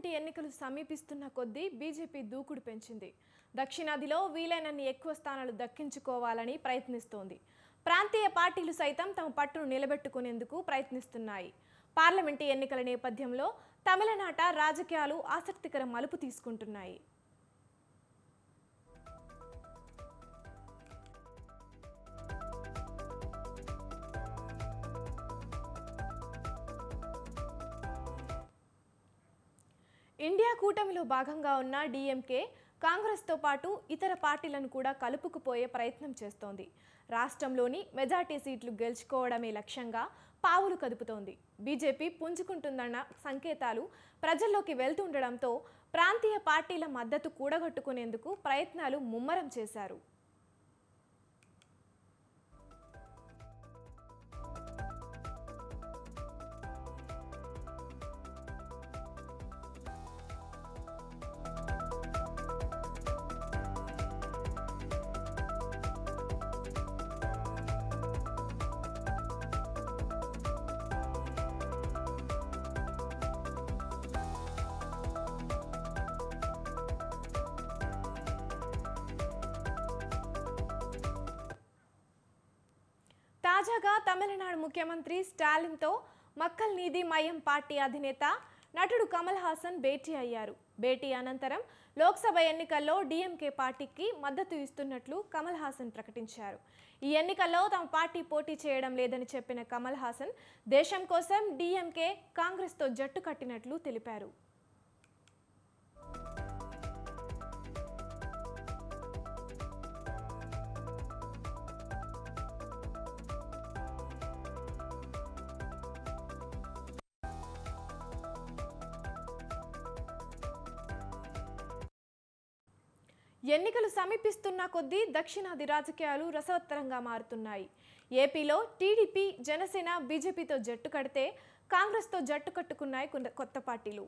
Parliament ఎన్నికలు సమీపిస్తున్న కొద్దీ బీజేపీ దూకుడు పెంచింది. దక్షిణాదిలో వీలైనన్ని ఎక్కువ స్థానాలు దక్కించుకోవాలని ప్రయత్నిస్తోంది. ప్రాంతీయ పార్టీలు సైతం తమ పట్టును నిలబెట్టుకునేందుకు ప్రయత్నిస్తున్నాయి. పార్లమెంటు ఎన్నికల నేపథ్యంలో తమిళనాట రాజకీయాలు ఆసక్తికర మలుపు తీసుకుంటున్నాయి. ఇండియా కూటమిలో భాగంగా ఉన్న డీఎంకే కాంగ్రెస్తో పాటు ఇతర పార్టీలను కూడా కలుపుకుపోయే ప్రయత్నం చేస్తోంది. రాష్ట్రంలోని మెజార్టీ సీట్లు గెలుచుకోవడమే లక్ష్యంగా పావులు కదుపుతోంది. బీజేపీ పుంజుకుంటుందన్న సంకేతాలు ప్రజల్లోకి వెళ్తుండడంతో ప్రాంతీయ పార్టీల మద్దతు కూడగట్టుకునేందుకు ప్రయత్నాలు ముమ్మరం చేశారు. తాజాగా తమిళనాడు ముఖ్యమంత్రి స్టాలిన్తో మక్కల్ నీతి మయ్యం పార్టీ అధినేత నటుడు కమల్ హాసన్ భేటీ అయ్యారు. భేటీ అనంతరం లోక్సభ ఎన్నికల్లో డీఎంకే పార్టీకి మద్దతు ఇస్తున్నట్లు కమల్ హాసన్ ప్రకటించారు. ఈ ఎన్నికల్లో తమ పార్టీ పోటీ చేయడం లేదని చెప్పిన కమల్ హాసన్ దేశం కోసం డీఎంకే కాంగ్రెస్తో జట్టు కట్టినట్లు తెలిపారు. ఎన్నికలు సమీపిస్తున్న కొద్దీ దక్షిణాది రాజకీయాలు రసవత్తరంగా మారుతున్నాయి. ఏపీలో టీడీపీ, జనసేన, బీజేపీతో జట్టు కడితే కాంగ్రెస్తో జట్టు కట్టుకున్నాయి కొత్త పార్టీలు.